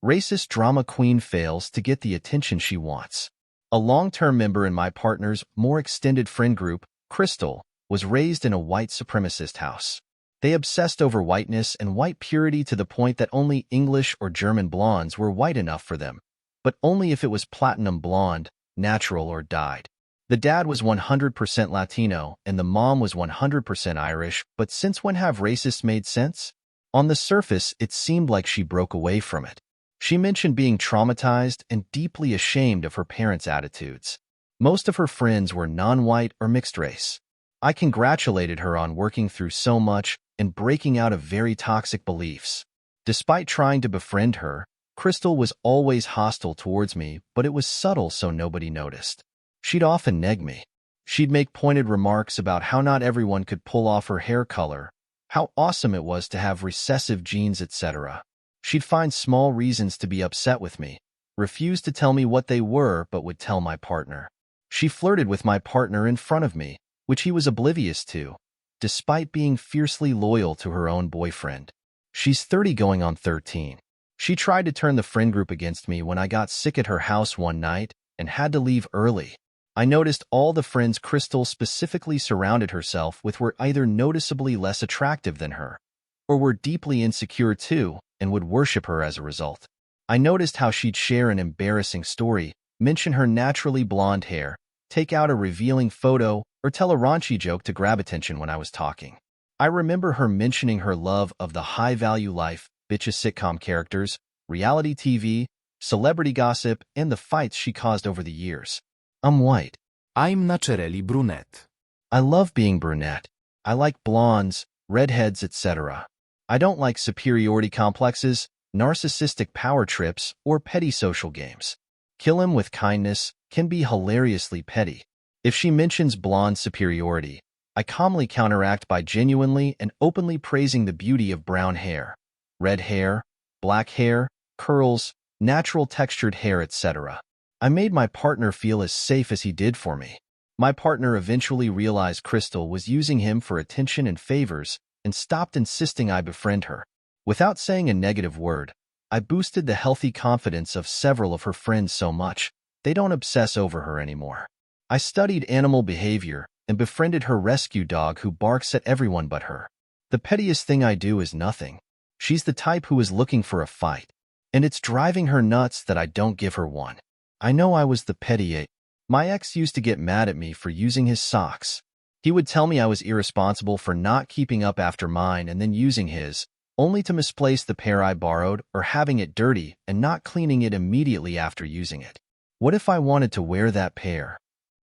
Racist drama queen fails to get the attention she wants. A long-term member in my partner's more extended friend group, Crystal, was raised in a white supremacist house. They obsessed over whiteness and white purity to the point that only English or German blondes were white enough for them, but only if it was platinum blonde, natural, or dyed. The dad was 100% Latino and the mom was 100% Irish, but since when have racists made sense? On the surface, it seemed like she broke away from it. She mentioned being traumatized and deeply ashamed of her parents' attitudes. Most of her friends were non-white or mixed race. I congratulated her on working through so much and breaking out of very toxic beliefs. Despite trying to befriend her, Crystal was always hostile towards me, but it was subtle so nobody noticed. She'd often neg me. She'd make pointed remarks about how not everyone could pull off her hair color, how awesome it was to have recessive genes, etc. She'd find small reasons to be upset with me, refuse to tell me what they were but would tell my partner. She flirted with my partner in front of me, which he was oblivious to, despite being fiercely loyal to her own boyfriend. She's 30 going on 13. She tried to turn the friend group against me when I got sick at her house one night and had to leave early. I noticed all the friends Crystal specifically surrounded herself with were either noticeably less attractive than her, or were deeply insecure too and would worship her as a result. I noticed how she'd share an embarrassing story, mention her naturally blonde hair, take out a revealing photo, or tell a raunchy joke to grab attention when I was talking. I remember her mentioning her love of the high-value life, Bitchy sitcom characters, reality TV, celebrity gossip, and the fights she caused over the years. I'm white. I'm naturally brunette. I love being brunette. I like blondes, redheads, etc. I don't like superiority complexes, narcissistic power trips, or petty social games. Kill him with kindness can be hilariously petty. If she mentions blonde superiority, I calmly counteract by genuinely and openly praising the beauty of brown hair, red hair, black hair, curls, natural textured hair, etc. I made my partner feel as safe as he did for me. My partner eventually realized Crystal was using him for attention and favors and stopped insisting I befriend her. Without saying a negative word, I boosted the healthy confidence of several of her friends so much, they don't obsess over her anymore. I studied animal behavior and befriended her rescue dog who barks at everyone but her. The pettiest thing I do is nothing. She's the type who is looking for a fight, and it's driving her nuts that I don't give her one. I know I was the petty. My ex used to get mad at me for using his socks. He would tell me I was irresponsible for not keeping up after mine and then using his, only to misplace the pair I borrowed or having it dirty and not cleaning it immediately after using it. What if I wanted to wear that pair?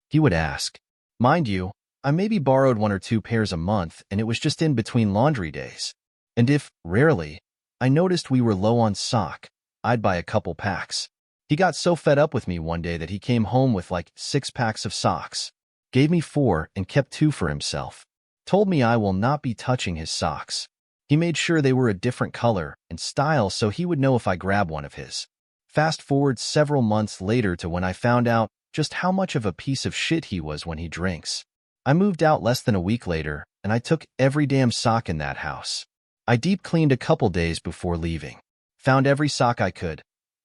He would ask. Mind you, I maybe borrowed 1 or 2 pairs a month and it was just in between laundry days. And if, rarely, I noticed we were low on sock, I'd buy a couple packs. He got so fed up with me one day that he came home with like 6 packs of socks, gave me 4 and kept 2 for himself. Told me I will not be touching his socks. He made sure they were a different color and style so he would know if I grab one of his. Fast forward several months later to when I found out just how much of a piece of shit he was when he drinks. I moved out less than a week later, and I took every damn sock in that house. I deep cleaned a couple days before leaving. Found every sock I could,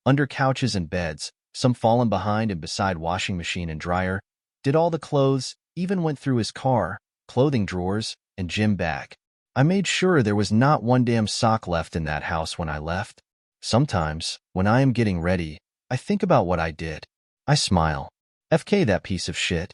under couches and beds, some fallen behind and beside washing machine and dryer, did all the clothes, even went through his car, clothing drawers, and gym bag. I made sure there was not one damn sock left in that house when I left. Sometimes, when I am getting ready, I think about what I did. I smile. FK that piece of shit.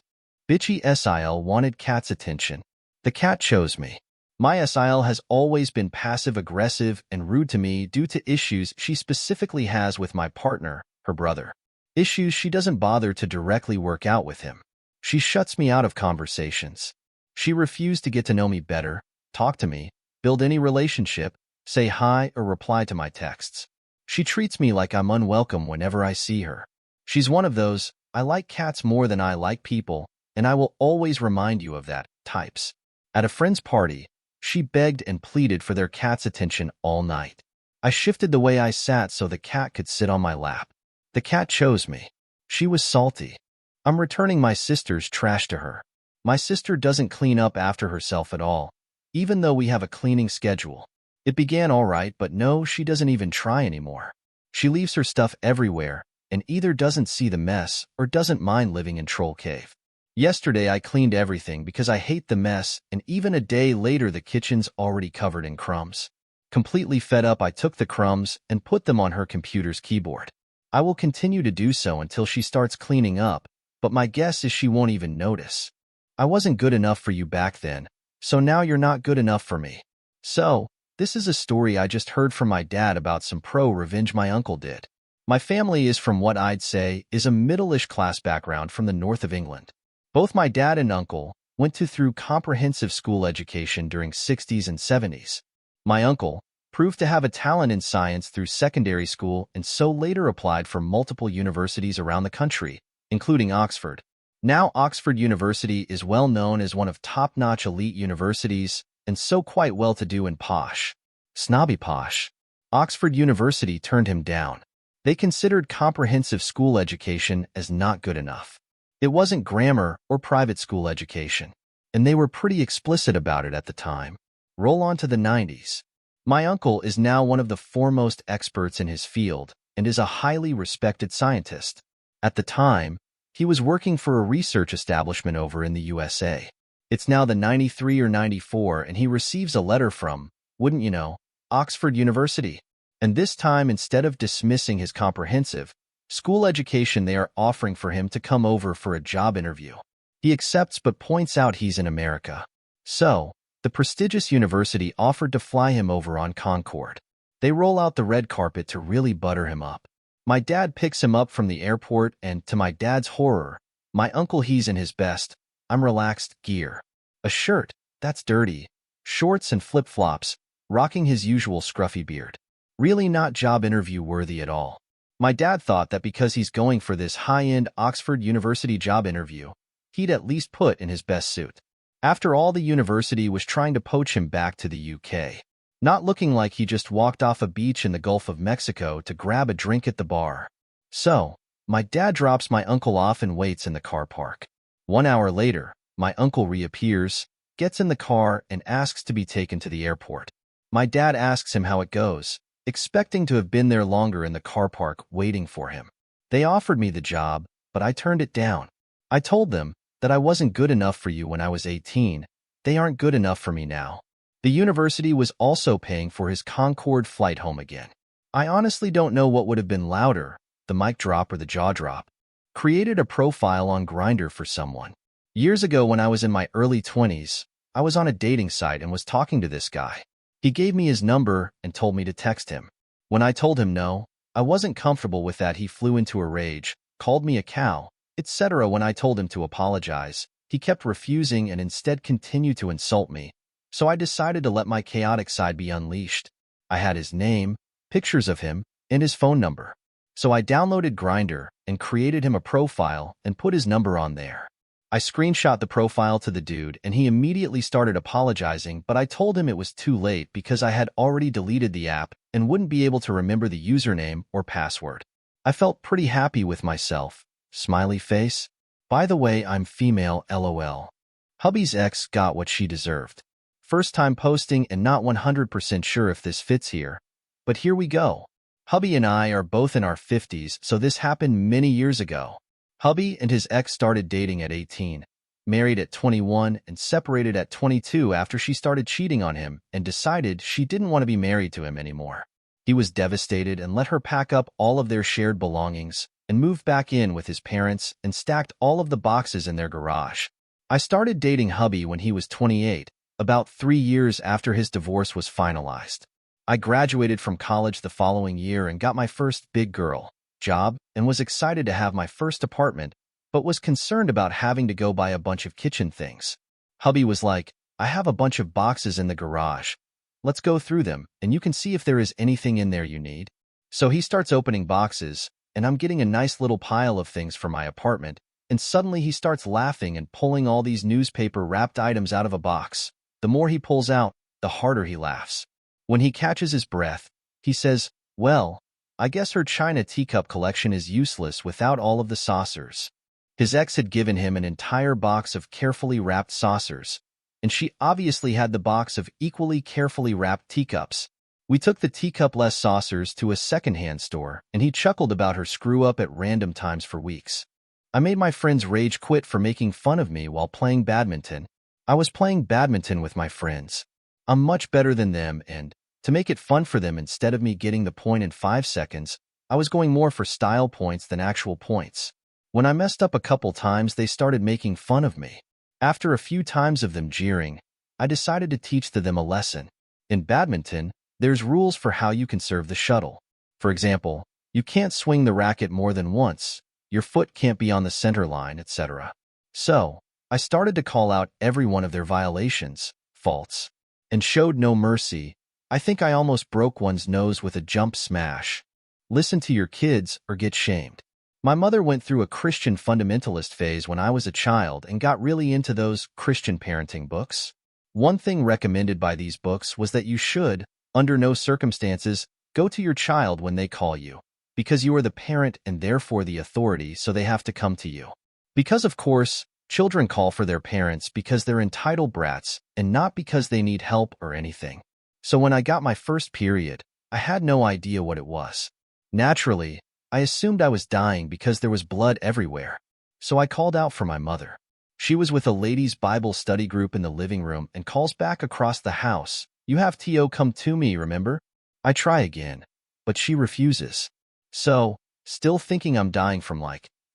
Bitchy SIL wanted cat's attention. The cat chose me. My SIL has always been passive-aggressive and rude to me due to issues she specifically has with my partner, her brother. Issues she doesn't bother to directly work out with him. She shuts me out of conversations. She refused to get to know me better, talk to me, build any relationship, say hi or reply to my texts. She treats me like I'm unwelcome whenever I see her. She's one of those, I like cats more than I like people, and I will always remind you of that, types. At a friend's party, she begged and pleaded for their cat's attention all night. I shifted the way I sat so the cat could sit on my lap. The cat chose me. She was salty. I'm returning my sister's trash to her. My sister doesn't clean up after herself at all, even though we have a cleaning schedule. It began all right, but no, she doesn't even try anymore. She leaves her stuff everywhere and either doesn't see the mess or doesn't mind living in Troll Cave. Yesterday I cleaned everything because I hate the mess, and even a day later the kitchen's already covered in crumbs. Completely fed up, I took the crumbs and put them on her computer's keyboard. I will continue to do so until she starts cleaning up, but my guess is she won't even notice. I wasn't good enough for you back then, so now you're not good enough for me. So, this is a story I just heard from my dad about some revenge my uncle did. My family is from what I'd say is a middle-ish class background from the north of England. Both my dad and uncle went through comprehensive school education during 60s and 70s. My uncle proved to have a talent in science through secondary school and so later applied for multiple universities around the country, including Oxford. Now Oxford University is well known as one of top-notch elite universities and so quite well-to-do and posh. Snobby posh. Oxford University turned him down. They considered comprehensive school education as not good enough. It wasn't grammar or private school education, and they were pretty explicit about it at the time. Roll on to the 90s. My uncle is now one of the foremost experts in his field and is a highly respected scientist. At the time, he was working for a research establishment over in the USA. It's now the 93 or 94, and he receives a letter from, wouldn't you know, Oxford University. And this time, instead of dismissing his comprehensive school education, they are offering for him to come over for a job interview. He accepts but points out he's in America. So, the prestigious university offered to fly him over on Concorde. They roll out the red carpet to really butter him up. My dad picks him up from the airport, and to my dad's horror, my uncle he's in his best, I'm relaxed gear. A shirt, that's dirty, shorts and flip-flops, rocking his usual scruffy beard. Really not job interview worthy at all. My dad thought that because he's going for this high-end Oxford University job interview, he'd at least put in his best suit. After all, the university was trying to poach him back to the UK, not looking like he just walked off a beach in the Gulf of Mexico to grab a drink at the bar. So, my dad drops my uncle off and waits in the car park. 1 hour later, my uncle reappears, gets in the car, and asks to be taken to the airport. My dad asks him how it goes, expecting to have been there longer in the car park waiting for him. They offered me the job, but I turned it down. I told them that I wasn't good enough for you when I was 18. They aren't good enough for me now. The university was also paying for his Concorde flight home again. I honestly don't know what would have been louder, the mic drop or the jaw drop. Created a profile on Grindr for someone. Years ago when I was in my early 20s, I was on a dating site and was talking to this guy. He gave me his number and told me to text him. When I told him no, I wasn't comfortable with that. He flew into a rage, called me a cow, etc. When I told him to apologize, he kept refusing and instead continued to insult me. So I decided to let my chaotic side be unleashed. I had his name, pictures of him, and his phone number. So I downloaded Grindr and created him a profile and put his number on there. I screenshot the profile to the dude and he immediately started apologizing, but I told him it was too late because I had already deleted the app and wouldn't be able to remember the username or password. I felt pretty happy with myself. Smiley face. By the way, I'm female, lol. Hubby's ex got what she deserved. First time posting and not 100% sure if this fits here, but here we go. Hubby and I are both in our 50s, so this happened many years ago. Hubby and his ex started dating at 18, married at 21, and separated at 22 after she started cheating on him and decided she didn't want to be married to him anymore. He was devastated and let her pack up all of their shared belongings and moved back in with his parents and stacked all of the boxes in their garage. I started dating Hubby when he was 28, about 3 years after his divorce was finalized. I graduated from college the following year and got my first big girl job and was excited to have my first apartment, but was concerned about having to go buy a bunch of kitchen things. Hubby was like, I have a bunch of boxes in the garage. Let's go through them, and you can see if there is anything in there you need. So he starts opening boxes, and I'm getting a nice little pile of things for my apartment, and suddenly he starts laughing and pulling all these newspaper-wrapped items out of a box. The more he pulls out, the harder he laughs. When he catches his breath, he says, well, I guess her china teacup collection is useless without all of the saucers. His ex had given him an entire box of carefully wrapped saucers, and she obviously had the box of equally carefully wrapped teacups. We took the teacup-less saucers to a second-hand store, and he chuckled about her screw-up at random times for weeks. I made my friends rage quit for making fun of me while playing badminton. I was playing badminton with my friends. I'm much better than them, and to make it fun for them instead of me getting the point in 5 seconds, I was going more for style points than actual points. When I messed up a couple times, they started making fun of me. After a few times of them jeering, I decided to teach them a lesson. In badminton, there's rules for how you can serve the shuttle. For example, you can't swing the racket more than once, your foot can't be on the center line, etc. So, I started to call out every one of their violations, faults, and showed no mercy. I think I almost broke one's nose with a jump smash. Listen to your kids or get shamed. My mother went through a Christian fundamentalist phase when I was a child and got really into those Christian parenting books. One thing recommended by these books was that you should, under no circumstances, go to your child when they call you, because you are the parent and therefore the authority, so they have to come to you. Because, of course, children call for their parents because they're entitled brats and not because they need help or anything. So when I got my first period, I had no idea what it was. Naturally, I assumed I was dying because there was blood everywhere. So I called out for my mother. She was with a ladies' Bible study group in the living room and calls back across the house, "You have to come to me, remember?" I try again, but she refuses. So, still thinking I'm dying from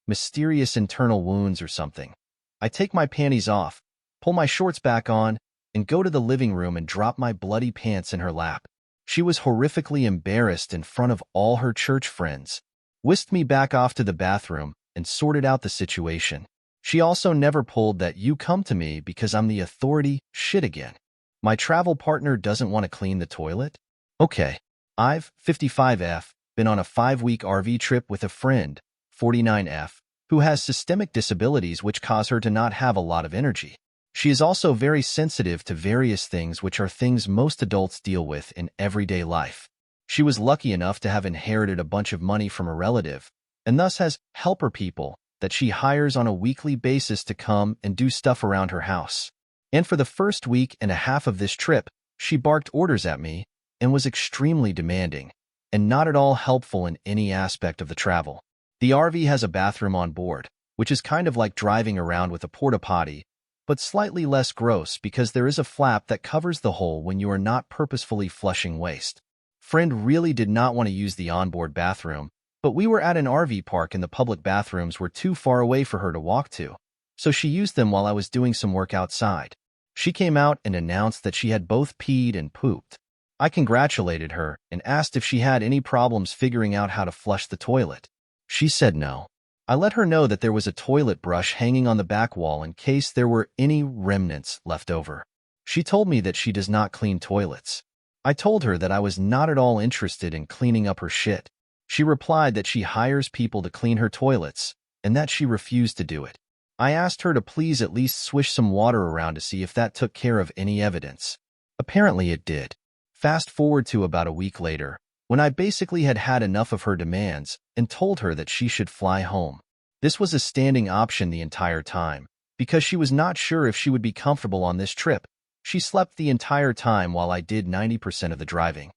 mysterious internal wounds or something, I take my panties off, pull my shorts back on, and go to the living room and drop my bloody pants in her lap. She was horrifically embarrassed in front of all her church friends, whisked me back off to the bathroom, and sorted out the situation. She also never pulled that "you come to me because I'm the authority" shit again. My travel partner doesn't want to clean the toilet? Okay. I've, 55F, been on a 5-week RV trip with a friend, 49F, who has systemic disabilities which cause her to not have a lot of energy. She is also very sensitive to various things, which are things most adults deal with in everyday life. She was lucky enough to have inherited a bunch of money from a relative, and thus has helper people that she hires on a weekly basis to come and do stuff around her house. And for the first week and a half of this trip, she barked orders at me and was extremely demanding, and not at all helpful in any aspect of the travel. The RV has a bathroom on board, which is kind of like driving around with a porta potty, but slightly less gross because there is a flap that covers the hole when you are not purposefully flushing waste. Friend really did not want to use the onboard bathroom, but we were at an RV park and the public bathrooms were too far away for her to walk to, so she used them while I was doing some work outside. She came out and announced that she had both peed and pooped. I congratulated her and asked if she had any problems figuring out how to flush the toilet. She said no. I let her know that there was a toilet brush hanging on the back wall in case there were any remnants left over. She told me that she does not clean toilets. I told her that I was not at all interested in cleaning up her shit. She replied that she hires people to clean her toilets and that she refused to do it. I asked her to please at least swish some water around to see if that took care of any evidence. Apparently it did. Fast forward to about a week later, when I basically had had enough of her demands and told her that she should fly home. This was a standing option the entire time, because she was not sure if she would be comfortable on this trip. She slept the entire time while I did 90% of the driving.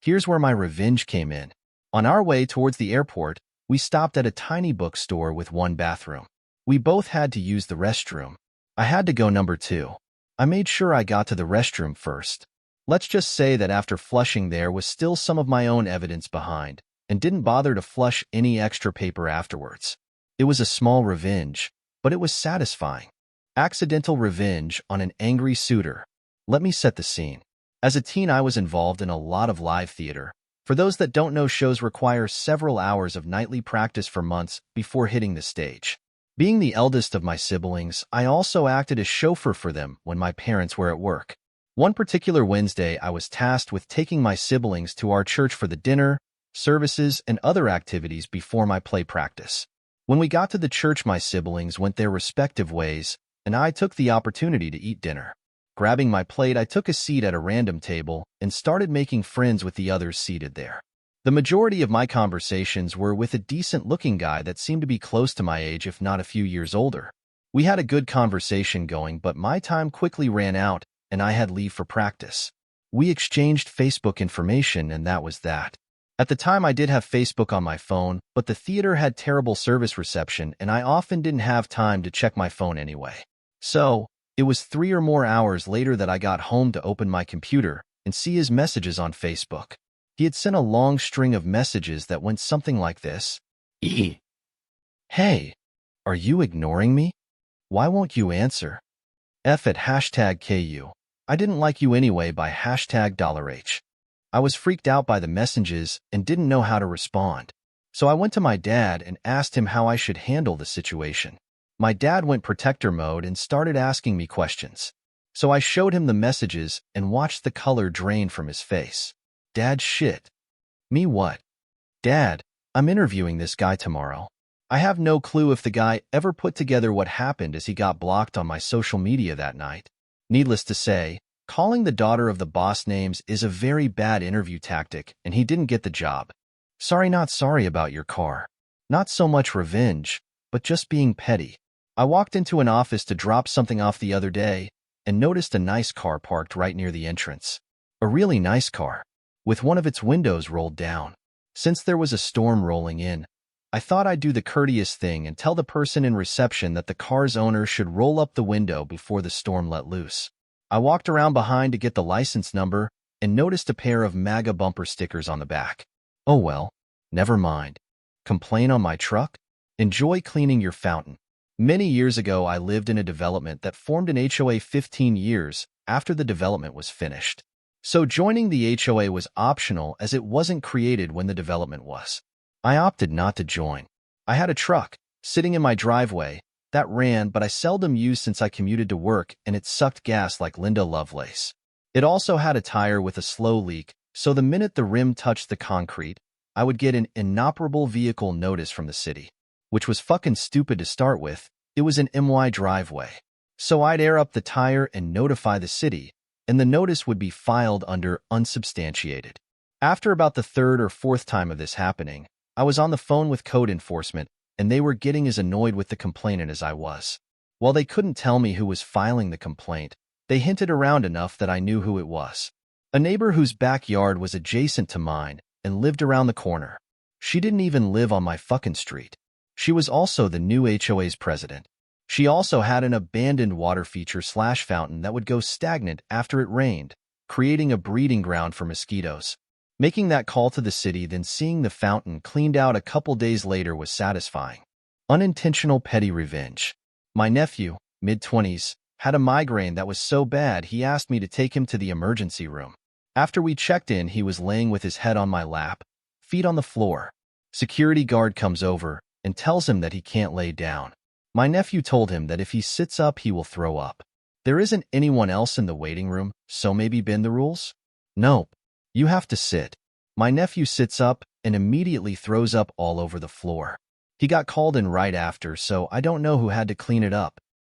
Here's where my revenge came in. On our way towards the airport, we stopped at a tiny bookstore with one bathroom. We both had to use the restroom. I had to go number 2. I made sure I got to the restroom first. Let's just say that after flushing there was still some of my own evidence behind, and didn't bother to flush any extra paper afterwards. It was a small revenge, but it was satisfying. Accidental revenge on an angry suitor. Let me set the scene. As a teen, I was involved in a lot of live theater. For those that don't know, shows require several hours of nightly practice for months before hitting the stage. Being the eldest of my siblings, I also acted as chauffeur for them when my parents were at work. One particular Wednesday, I was tasked with taking my siblings to our church for the dinner, services, and other activities before my play practice. When we got to the church, my siblings went their respective ways, and I took the opportunity to eat dinner. Grabbing my plate, I took a seat at a random table and started making friends with the others seated there. The majority of my conversations were with a decent-looking guy that seemed to be close to my age, if not a few years older. We had a good conversation going, but my time quickly ran out, and I had leave for practice. We exchanged Facebook information and that was that. At the time I did have Facebook on my phone, but the theater had terrible service reception and I often didn't have time to check my phone anyway. So, it was 3 or more hours later that I got home to open my computer and see his messages on Facebook. He had sent a long string of messages that went something like this. Hey, are you ignoring me? Why won't you answer? F at hashtag KU. I didn't like you anyway by hashtag $H. I was freaked out by the messages and didn't know how to respond. So I went to my dad and asked him how I should handle the situation. My dad went protector mode and started asking me questions. So I showed him the messages and watched the color drain from his face. Dad, shit. Me what? Dad, I'm interviewing this guy tomorrow. I have no clue if the guy ever put together what happened as he got blocked on my social media that night. Needless to say, calling the daughter of the boss names is a very bad interview tactic, and he didn't get the job. Sorry, not sorry about your car. Not so much revenge, but just being petty. I walked into an office to drop something off the other day and noticed a nice car parked right near the entrance. A really nice car, with one of its windows rolled down. Since there was a storm rolling in, I thought I'd do the courteous thing and tell the person in reception that the car's owner should roll up the window before the storm let loose. I walked around behind to get the license number and noticed a pair of MAGA bumper stickers on the back. Oh well, never mind. Complain on my truck? Enjoy cleaning your fountain. Many years ago, I lived in a development that formed an HOA 15 years after the development was finished. So joining the HOA was optional as it wasn't created when the development was. I opted not to join. I had a truck sitting in my driveway that ran, but I seldom used since I commuted to work and it sucked gas like Linda Lovelace. It also had a tire with a slow leak, so the minute the rim touched the concrete, I would get an inoperable vehicle notice from the city, which was fucking stupid to start with. It was an MY driveway. So I'd air up the tire and notify the city, and the notice would be filed under unsubstantiated. After about the third or fourth time of this happening, I was on the phone with code enforcement, and they were getting as annoyed with the complainant as I was. While they couldn't tell me who was filing the complaint, they hinted around enough that I knew who it was. A neighbor whose backyard was adjacent to mine and lived around the corner. She didn't even live on my fucking street. She was also the new HOA's president. She also had an abandoned water feature / fountain that would go stagnant after it rained, creating a breeding ground for mosquitoes. Making that call to the city, then seeing the fountain cleaned out a couple days later was satisfying. Unintentional petty revenge. My nephew, mid-20s, had a migraine that was so bad he asked me to take him to the emergency room. After we checked in, he was laying with his head on my lap, feet on the floor. Security guard comes over and tells him that he can't lay down. My nephew told him that if he sits up, he will throw up. There isn't anyone else in the waiting room, so maybe bend the rules? Nope. You have to sit. My nephew sits up and immediately throws up all over the floor. He got called in right after, so I don't know who had to clean it up.